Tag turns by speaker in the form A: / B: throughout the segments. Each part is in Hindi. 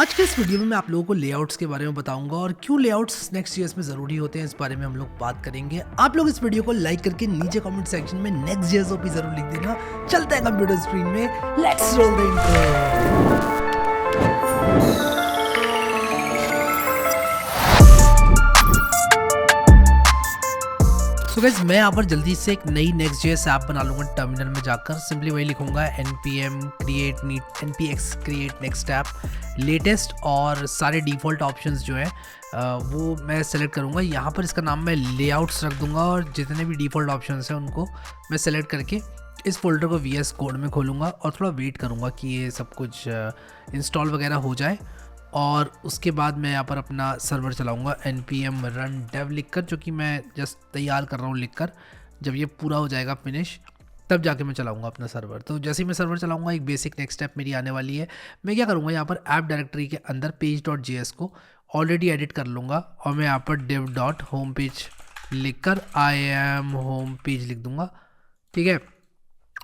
A: आज के इस वीडियो में मैं आप लोगों को लेआउट्स के बारे में बताऊंगा और क्यों लेआउट्स नेक्स्ट.js में ज़रूरी होते हैं, इस बारे में हम लोग बात करेंगे। आप लोग इस वीडियो को लाइक करके नीचे कमेंट सेक्शन में नेक्स्ट.js ओपी जरूर लिख देना। चलते हैं कंप्यूटर स्क्रीन में, let's roll the intro. So guys, मैं यहाँ पर जल्दी से एक नई नेक्स्ट.js ऐप बना लूँगा। टर्मिनल में जाकर सिंपली वही लिखूँगा npx create next app latest, और सारे डिफ़ॉल्ट ऑप्शंस जो हैं वो मैं सेलेक्ट करूँगा। यहाँ पर इसका नाम मैं लेआउट्स रख दूँगा और जितने भी डिफ़ॉल्ट ऑप्शंस हैं उनको मैं सेलेक्ट करके इस फोल्डर को VS कोड में खोलूँगा और थोड़ा वेट करूँगा कि ये सब कुछ इंस्टॉल वगैरह हो जाए। और उसके बाद मैं यहाँ पर अपना सर्वर चलाऊँगा npm run dev लिखकर, जो कि मैं जस्ट तैयार कर रहा हूँ लिखकर। जब ये पूरा हो जाएगा फिनिश, तब जाके मैं चलाऊँगा अपना सर्वर। तो जैसे ही मैं सर्वर चलाऊँगा, एक बेसिक नेक्स्ट स्टेप मेरी आने वाली है। मैं क्या करूँगा, यहाँ पर ऐप डायरेक्टरी के अंदर page.js को ऑलरेडी एडिट कर लूँगा और मैं यहाँ पर div.homepage लिखकर I am homepage लिख दूँगा, ठीक है।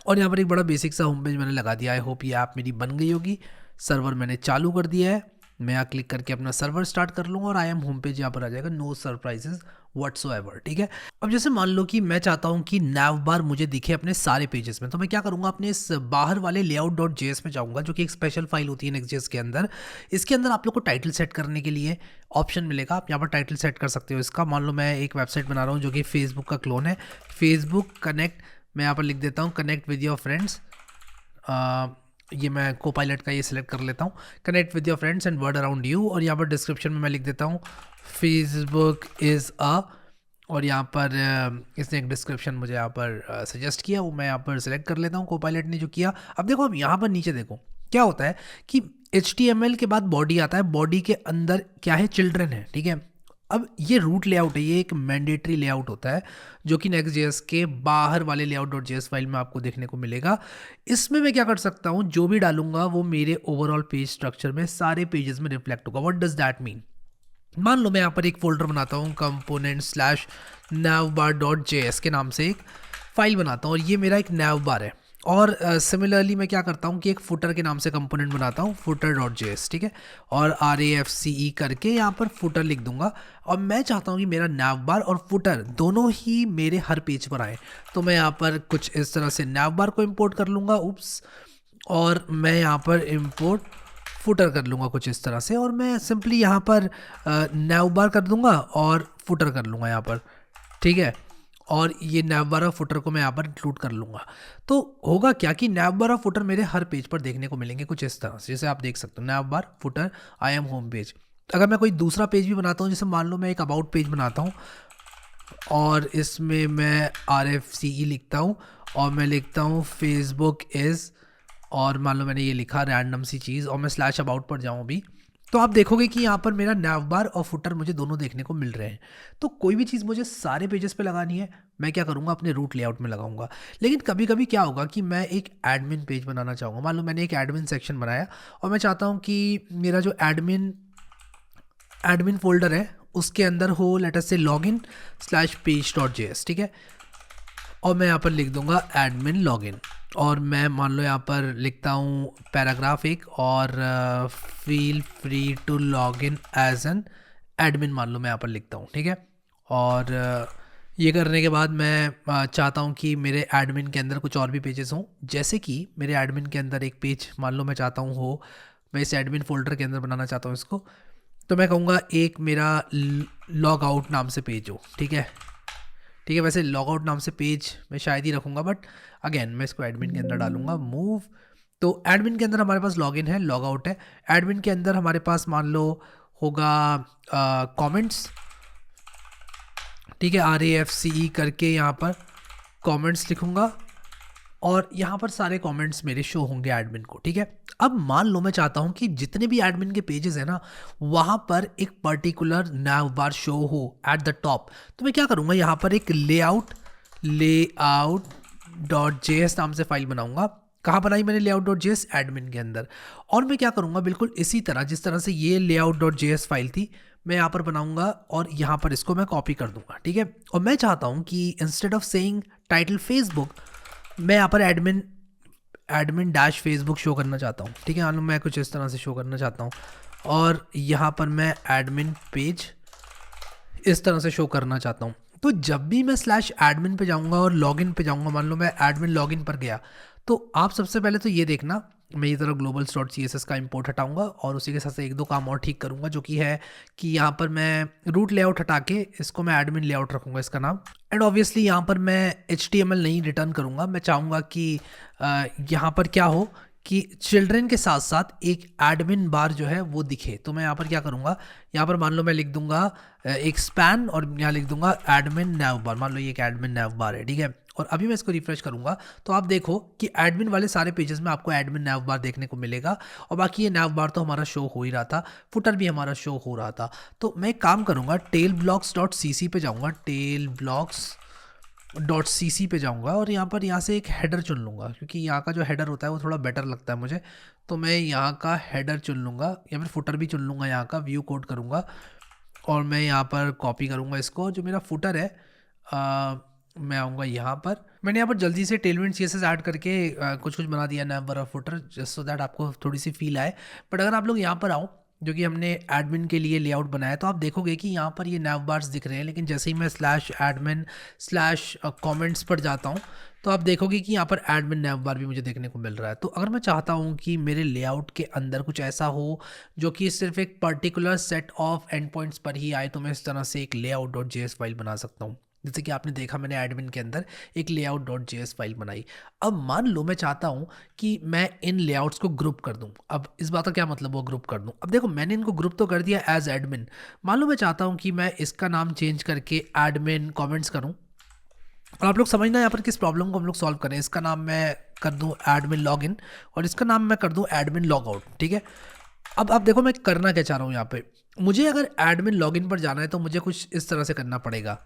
A: और यहाँ पर एक बड़ा बेसिक सा होम पेज मैंने लगा दिया। आई होप ये ऐप मेरी बन गई होगी। सर्वर मैंने चालू कर दिया है। मैं यहाँ क्लिक करके अपना सर्वर स्टार्ट कर लूँगा और आई एम होम पेज यहाँ पर आ जाएगा, नो सरप्राइजेस व्हाट्सोएवर, ठीक है। अब जैसे मान लो कि मैं चाहता हूँ कि नैव बार मुझे दिखे अपने सारे पेजेस में, तो मैं क्या करूँगा, अपने इस बाहर वाले layout.js में जाऊँगा, जो कि एक स्पेशल फाइल होती है नेक्स्ट.js के अंदर। इसके अंदर आप लोग को टाइटल सेट करने के लिए ऑप्शन मिलेगा। आप यहाँ पर टाइटल सेट कर सकते हो इसका। मान लो मैं एक वेबसाइट बना रहा हूँ जो कि फेसबुक का क्लोन है, फेसबुक कनेक्ट। मैं यहाँ पर लिख देता हूँ कनेक्ट विद योर फ्रेंड्स। ये मैं कोपायलट का ये सिलेक्ट कर लेता हूँ, connect with your friends and word around you. और यहाँ पर डिस्क्रिप्शन में मैं लिख देता हूँ फेसबुक इज़ अ, और यहाँ पर इसने एक डिस्क्रिप्शन मुझे यहाँ पर सजेस्ट किया, वो मैं यहाँ पर सिलेक्ट कर लेता हूँ कोपायलट ने जो किया। अब देखो, अब यहाँ पर नीचे देखो क्या होता है कि HTML के बाद बॉडी आता है, बॉडी के अंदर क्या है, चिल्ड्रन है, ठीक है। अब ये रूट लेआउट है, ये एक मैंडेटरी लेआउट होता है जो कि नेक्स्ट.js के बाहर वाले layout.js फाइल में आपको देखने को मिलेगा। इसमें मैं क्या कर सकता हूँ, जो भी डालूंगा वो मेरे ओवरऑल पेज स्ट्रक्चर में सारे पेजेस में रिफ्लेक्ट होगा। What does that mean? मान लो मैं यहाँ पर एक फोल्डर बनाता हूँ component/navbar.js के नाम से एक फाइल बनाता हूँ और ये मेरा एक navbar है। और सिमिलरली मैं क्या करता हूँ कि एक फुटर के नाम से कंपोनेंट बनाता हूँ footer.js, ठीक है। और RAFCE करके यहाँ पर फुटर लिख दूंगा। और मैं चाहता हूँ कि मेरा navbar और फुटर दोनों ही मेरे हर पेज पर आए, तो मैं यहाँ पर कुछ इस तरह से navbar को इंपोर्ट कर लूँगा, उप्स, और मैं यहाँ पर इंपोर्ट फुटर कर लूँगा कुछ इस तरह से। और मैं सिंपली यहाँ पर navbar कर दूँगा और फुटर कर लूँगा यहाँ पर, ठीक है। और ये navbar और फुटर को मैं यहाँ पर इंक्लूड कर लूँगा। तो होगा क्या कि navbar और फुटर मेरे हर पेज पर देखने को मिलेंगे कुछ इस तरह से, जैसे आप देख सकते हो navbar footer I am home page. अगर मैं कोई दूसरा पेज भी बनाता हूँ, जैसे मान लो मैं एक अबाउट पेज बनाता हूँ और इसमें मैं RFCE लिखता हूँ और मैं लिखता हूँ फेसबुक इज़, और मान लो मैंने ये लिखा रैंडम सी चीज़, और मैं स्लैश अबाउट पर जाऊँ अभी, तो आप देखोगे कि यहाँ पर मेरा navbar और फुटर मुझे दोनों देखने को मिल रहे हैं। तो कोई भी चीज़ मुझे सारे पेजेस पे लगानी है, मैं क्या करूँगा, अपने रूट लेआउट में लगाऊंगा। लेकिन कभी कभी क्या होगा कि मैं एक एडमिन पेज बनाना चाहूँगा। मान लो मैंने एक एडमिन सेक्शन बनाया और मैं चाहता हूँ कि मेरा जो एडमिन फोल्डर है उसके अंदर हो लेट अस से login/page.js, ठीक है। और मैं यहाँ पर लिख दूंगा एडमिन लॉगिन, और मैं मान लो यहाँ पर लिखता हूँ पैराग्राफ एक, और feel free to log in as an admin मान लो मैं यहाँ पर लिखता हूँ, ठीक है। और ये करने के बाद मैं चाहता हूँ कि मेरे एडमिन के अंदर कुछ और भी पेजेस हों। जैसे कि मेरे एडमिन के अंदर एक पेज मान लो मैं चाहता हूँ हो, मैं इस एडमिन फोल्डर के अंदर बनाना चाहता हूँ इसको, तो मैं कहूँगा एक मेरा लॉग आउट नाम से पेज हो, ठीक है, ठीक है। वैसे लॉग आउट नाम से पेज मैं शायद ही रखूँगा, बट अगेन मैं इसको एडमिन के अंदर डालूंगा मूव। तो एडमिन के अंदर हमारे पास लॉगिन है, लॉग आउट है। एडमिन के अंदर हमारे पास मान लो होगा कमेंट्स, ठीक है, RAFCE करके यहाँ पर कमेंट्स लिखूँगा और यहाँ पर सारे कमेंट्स मेरे शो होंगे एडमिन को, ठीक है। अब मान लो मैं चाहता हूँ कि जितने भी एडमिन के पेजेस हैं ना, वहाँ पर एक पर्टिकुलर navbar शो हो एट द टॉप, तो मैं क्या करूँगा, यहाँ पर एक layout.js नाम से फाइल बनाऊँगा। कहाँ बनाई मैंने layout.js? एडमिन के अंदर। और मैं क्या करूँगा, बिल्कुल इसी तरह जिस तरह से ये layout.js फाइल थी, मैं यहाँ पर बनाऊँगा और यहाँ पर इसको मैं कॉपी कर दूँगा, ठीक है। और मैं चाहता हूँ कि instead of saying title Facebook, मैं यहाँ पर एडमिन डैश फेसबुक शो करना चाहता हूँ, ठीक है। मान लो मैं कुछ इस तरह से शो करना चाहता हूँ, और यहाँ पर मैं एडमिन पेज इस तरह से शो करना चाहता हूँ। तो जब भी मैं स्लैश एडमिन पे जाऊँगा और लॉगिन पे जाऊँगा, मान लो मैं एडमिन लॉगिन पर गया, तो आप सबसे पहले तो ये देखना, मैं ये तरह globals.css का इंपोर्ट हटाऊंगा और उसी के साथ से एक दो काम और ठीक करूंगा, जो कि है कि यहाँ पर मैं रूट लेआउट हटा के इसको मैं एडमिन लेआउट रखूंगा इसका नाम। एंड ऑब्वियसली यहाँ पर मैं HTML नहीं रिटर्न करूंगा, मैं चाहूँगा कि यहाँ पर क्या हो कि चिल्ड्रन के साथ साथ एक एडमिन बार जो है वो दिखे। तो मैं यहाँ पर क्या करूँगा, यहाँ पर मान लो मैं लिख दूंगा एक स्पैन और यहाँ लिख दूंगा एडमिन नैव बार। मान लो ये एक एडमिन नैव बार है, ठीक है। और अभी मैं इसको रिफ्रेश करूंगा तो आप देखो कि एडमिन वाले सारे पेजेस में आपको एडमिन नैव बार देखने को मिलेगा। और बाकी ये नैव बार तो हमारा शो हो ही रहा था, फुटर भी हमारा शो हो रहा था। तो मैं एक काम करूंगा, tailblocks.cc पे जाऊंगा, tailblocks.cc पे जाऊंगा और यहाँ से एक हेडर चुन लूँगा, क्योंकि यहाँ का जो हेडर होता है वो थोड़ा बेटर लगता है मुझे। तो मैं यहाँ का हेडर चुन लूँगा या फिर फुटर भी चुन लूँगा, यहाँ का व्यू कोड करूँगा और मैं यहाँ पर कॉपी करूँगा इसको। जो मेरा फुटर है मैं आऊँगा यहाँ पर, मैंने यहाँ पर जल्दी से टेलविंड CSS ऐड करके कुछ बना दिया नैव बार और फुटर, जस्ट सो दैट आपको थोड़ी सी फील आए। बट अगर आप लोग यहाँ पर आओ, जो कि हमने एडमिन के लिए लेआउट बनाया, तो आप देखोगे कि यहाँ पर ये नैव बार्स दिख रहे हैं। लेकिन जैसे ही मैं /admin/comments पर जाता हूँ तो आप देखोगे कि यहाँ पर एडमिन नैव बार भी मुझे देखने को मिल रहा है। तो अगर मैं चाहता हूँ कि मेरे लेआउट के अंदर कुछ ऐसा हो जो कि सिर्फ एक particular set of and points पर ही आए, तो मैं इस तरह से एक layout.js फाइल बना सकता हूँ। जैसे कि आपने देखा मैंने एडमिन के अंदर एक layout.js फाइल बनाई। अब मान लो मैं चाहता हूँ कि मैं इन लेआउट्स को ग्रुप कर दूँ। अब इस बात का क्या मतलब वो ग्रुप कर दूँ? अब देखो मैंने इनको ग्रुप तो कर दिया एज एडमिन। मान लो मैं चाहता हूँ कि मैं इसका नाम चेंज करके एडमिन कमेंट्स करूँ। और आप लोग समझना यहाँ पर किस प्रॉब्लम को हम लोग सॉल्व करें। इसका नाम मैं कर दूँ एडमिन लॉगिन और इसका नाम मैं कर दूँ एडमिन लॉगआउट, ठीक है। अब आप देखो मैं करना क्या चाह रहा हूँ यहाँ पे। मुझे अगर एडमिन लॉगिन पर जाना है तो मुझे कुछ इस तरह से करना पड़ेगा,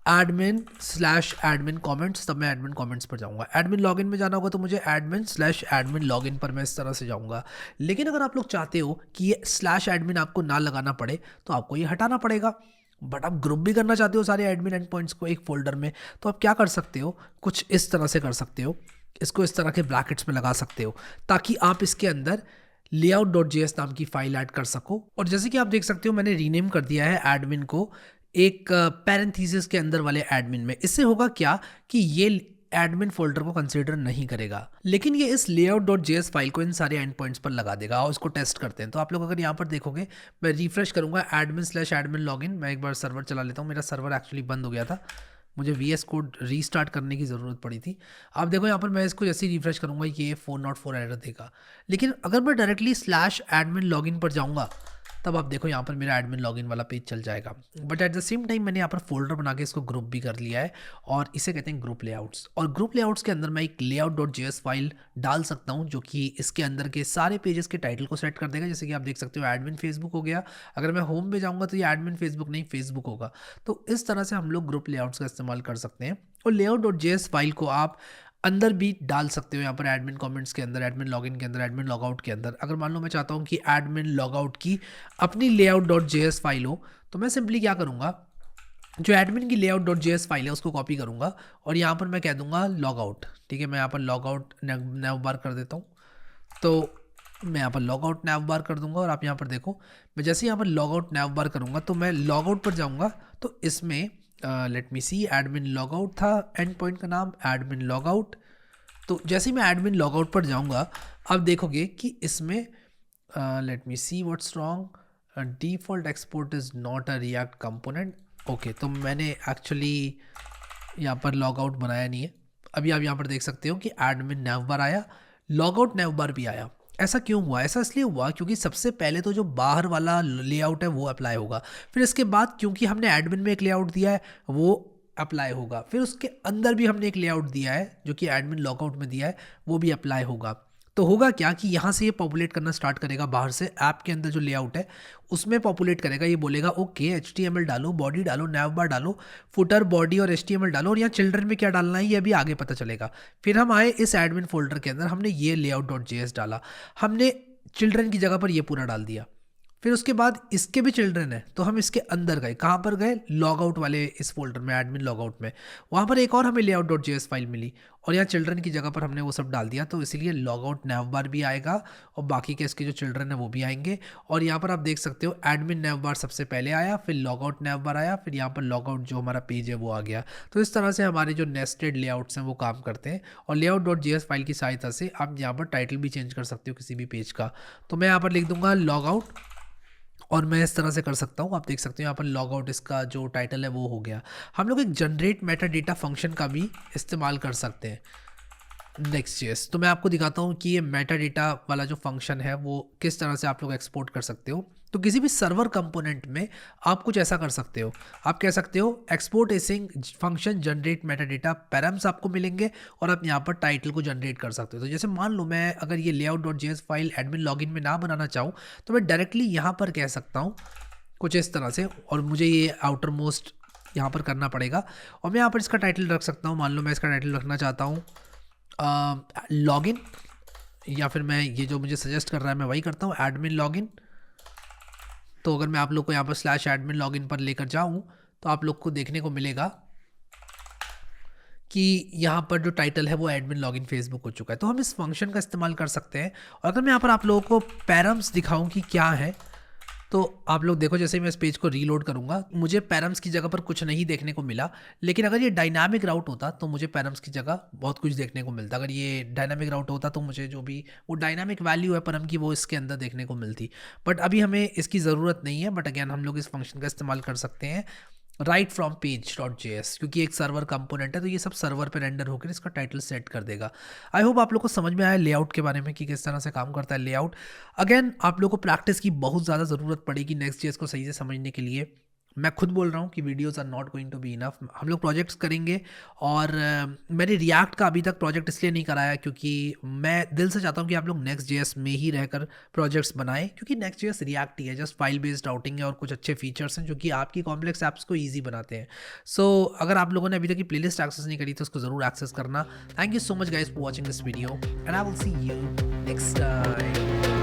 A: admin/admin comments, तब मैं एडमिन कमेंट्स पर जाऊंगा। एडमिन लॉगिन में जाना होगा तो मुझे admin/admin लॉगिन पर मैं इस तरह से जाऊंगा। लेकिन अगर आप लोग चाहते हो कि ये /admin आपको ना लगाना पड़े तो आपको ये हटाना पड़ेगा। बट आप ग्रुप भी करना चाहते हो सारे एडमिन एंड पॉइंट्स को एक फोल्डर में, तो आप क्या कर सकते हो, कुछ इस तरह से कर सकते हो, इसको इस तरह के ब्रैकेट्स में लगा सकते हो ताकि आप इसके अंदर layout.js नाम की फाइल ऐड कर सको। और जैसे कि आप देख सकते हो मैंने रीनेम कर दिया है एडमिन को एक पैरेंथेसिस के अंदर वाले एडमिन में। इससे होगा क्या कि ये एडमिन फोल्डर को कंसीडर नहीं करेगा, लेकिन ये इस layout.js फाइल को इन सारे एंड पॉइंट्स पर लगा देगा। और उसको टेस्ट करते हैं। तो आप लोग अगर यहाँ पर देखोगे, मैं रिफ्रेश करूंगा admin/admin लॉगिन। मैं एक बार सर्वर चला लेता हूँ, मेरा सर्वर एक्चुअली बंद हो गया था, मुझे VS कोड रीस्टार्ट करने की ज़रूरत पड़ी थी। आप देखो यहाँ पर मैं इसको जैसे ही रिफ्रेश करूँगा ये 404 एरर देगा। लेकिन अगर मैं डायरेक्टली /admin लॉगिन पर जाऊँगा तब आप देखो यहाँ पर मेरा एडमिन लॉगिन वाला पेज चल जाएगा। But at the same time मैंने यहाँ पर फोल्डर बना के इसको ग्रुप भी कर लिया है और इसे कहते हैं ग्रुप लेआउट्स। और ग्रुप लेआउट्स के अंदर मैं एक layout.js फाइल डाल सकता हूँ जो कि इसके अंदर के सारे पेजेस के टाइटल को सेट कर देगा। जैसे कि आप देख सकते हो एडमिन फेसबुक हो गया। अगर मैं होम पे जाऊँगा तो ये एडमिन फेसबुक नहीं फेसबुक होगा। तो इस तरह से हम लोग ग्रुप लेआउट्स का इस्तेमाल कर सकते हैं। और layout.js फाइल को आप अंदर भी डाल सकते हो, यहाँ पर एडमिन कमेंट्स के अंदर, एडमिन लॉगिन के अंदर, एडमिन लॉगआउट के अंदर। अगर मान लो मैं चाहता हूँ कि एडमिन लॉगआउट की अपनी layout.js फाइल हो तो मैं सिंपली क्या करूँगा, जो एडमिन की layout.js फाइल है उसको कॉपी करूँगा और यहाँ पर मैं कह दूँगा लॉगआउट, ठीक है। मैं यहाँ पर लॉगआउट नैव बार कर देता हूँ। तो मैं यहाँ पर लॉगआउट नैव बार कर दूंगा और आप यहाँ पर देखो मैं जैसे यहाँ पर लॉगआउट नैव बार करूँगा तो मैं लॉगआउट पर जाऊँगा तो इसमें लेट मी सी एडमिन लॉगआउट था एंड पॉइंट का नाम, एडमिन लॉगआउट। तो जैसे ही मैं एडमिन लॉगआउट पर जाऊँगा आप देखोगे कि इसमें let me see what's wrong, default export is not a react component. Okay, तो मैंने एक्चुअली यहाँ पर लॉगआउट बनाया नहीं है। अभी आप यहाँ पर देख सकते हो कि एडमिन नैव बार आया, लॉगआउट नैव बार भी आया। ऐसा क्यों हुआ? ऐसा इसलिए हुआ क्योंकि सबसे पहले तो जो बाहर वाला लेआउट है वो अप्लाई होगा, फिर इसके बाद क्योंकि हमने एडमिन में एक लेआउट दिया है वो अप्लाई होगा, फिर उसके अंदर भी हमने एक लेआउट दिया है जो कि एडमिन लॉगआउट में दिया है वो भी अप्लाई होगा। तो होगा क्या कि यहाँ से ये पॉपुलेट करना स्टार्ट करेगा, बाहर से ऐप के अंदर जो लेआउट है उसमें पॉपुलेट करेगा। ये बोलेगा ओके HTML डालो, बॉडी डालो, नैव बार डालो, फुटर, बॉडी और HTML डालो और यहाँ चिल्ड्रन में क्या डालना है ये अभी आगे पता चलेगा। फिर हम आए इस एडमिन फोल्डर के अंदर, हमने ये layout.js डाला, हमने चिल्ड्रन की जगह पर ये पूरा डाल दिया। फिर उसके बाद इसके भी चिल्ड्रन है, तो हम इसके अंदर गए, कहाँ पर गए, लॉग आउट वाले इस फोल्डर में, एडमिन लॉग आउट में। वहाँ पर एक और हमें लेआउट डॉट जेएस फाइल मिली और यहाँ चिल्ड्रन की जगह पर हमने वो सब डाल दिया, तो इसीलिए लॉग आउट नैव बार भी आएगा और बाकी के इसके जो चिल्ड्रन है वो भी आएंगे। और यहाँ पर आप देख सकते हो एडमिन नैव बार सबसे पहले आया, फिर लॉग आउट नैव बार आया, फिर यहाँ पर लॉग आउट जो हमारा पेज है वो आ गया। तो इस तरह से हमारे जो नेस्टेड लेआउट्स हैं वो काम करते हैं। और लेआउट डॉट जेएस फाइल की सहायता से आप यहाँ पर टाइटल भी चेंज कर सकते हो किसी भी पेज का। तो मैं यहाँ पर लिख दूंगा लॉग आउट और मैं इस तरह से कर सकता हूँ। आप देख सकते हो यहाँ पर लॉग आउट इसका जो टाइटल है वो हो गया। हम लोग एक जनरेट मेटा डेटा फंक्शन का भी इस्तेमाल कर सकते हैं नेक्स्ट.जेएस। तो मैं आपको दिखाता हूँ कि ये मेटा डेटा वाला जो फंक्शन है वो किस तरह से आप लोग एक्सपोर्ट कर सकते हो। तो किसी भी सर्वर कंपोनेंट में आप कुछ ऐसा कर सकते हो, आप कह सकते हो export async function generate meta data params आपको मिलेंगे और आप यहाँ पर टाइटल को जनरेट कर सकते हो। तो जैसे मान लो मैं अगर ये layout dot JS file admin login में ना बनाना चाहूँ तो मैं डायरेक्टली यहाँ पर कह सकता हूँ कुछ इस तरह से, और मुझे ये आउटर मोस्ट यहाँ पर करना पड़ेगा। और मैं यहाँ पर इसका टाइटल रख सकता हूँ, मान लो मैं इसका टाइटल रखना चाहता हूँ लॉगिन, या फिर मैं ये जो मुझे सजेस्ट कर रहा है मैं वही करता हूँ, एडमिन लॉगिन। तो अगर मैं आप लोग को यहाँ पर स्लैश एडमिन लॉगिन पर लेकर जाऊँ तो आप लोग को देखने को मिलेगा कि यहाँ पर जो टाइटल है वो एडमिन लॉगिन फेसबुक हो चुका है। तो हम इस फंक्शन का इस्तेमाल कर सकते हैं। और अगर मैं यहाँ पर आप लोगों को पैरम्स दिखाऊं कि क्या है, तो आप लोग देखो जैसे मैं इस पेज को रीलोड करूंगा मुझे पैरम्स की जगह पर कुछ नहीं देखने को मिला। लेकिन अगर ये डायनामिक राउट होता तो मुझे पैरम्स की जगह बहुत कुछ देखने को मिलता। अगर ये डायनामिक राउट होता तो मुझे जो भी वो डायनामिक वैल्यू है परम की वो इसके अंदर देखने को मिलती। बट अभी हमें इसकी ज़रूरत नहीं है। बट अगेन हम लोग इस फंक्शन का इस्तेमाल कर सकते हैं right from page dot JS, क्योंकि एक सर्वर कंपोनेंट है तो ये सब सर्वर पे रेंडर होकर इसका टाइटल सेट कर देगा। आई होप आप लोग को समझ में आया लेआउट के बारे में कि किस तरह से काम करता है लेआउट। अगेन आप लोग को प्रैक्टिस की बहुत ज़्यादा ज़रूरत पड़ेगी नेक्स्ट जेएस को सही से समझने के लिए। मैं खुद बोल रहा हूँ कि videos are not going to be enough. हम लोग प्रोजेक्ट्स करेंगे और मैंने रिएक्ट का अभी तक प्रोजेक्ट इसलिए नहीं कराया क्योंकि मैं दिल से चाहता हूँ कि आप लोग नेक्स्ट जेएस में ही रहकर प्रोजेक्ट्स बनाएं, क्योंकि नेक्स्ट जेएस रिएक्ट ही है, जस्ट फाइल बेस्ड राउटिंग है और कुछ अच्छे फीचर्स हैं जो कि आपकी कॉम्प्लेक्स ऐप्स को ईजी बनाते हैं। सो अगर आप लोगों ने अभी तक की प्लेलिस्ट एक्सेस नहीं करी तो उसको ज़रूर एक्सेस करना। Thank you so much guys for watching this video and I will see you next time.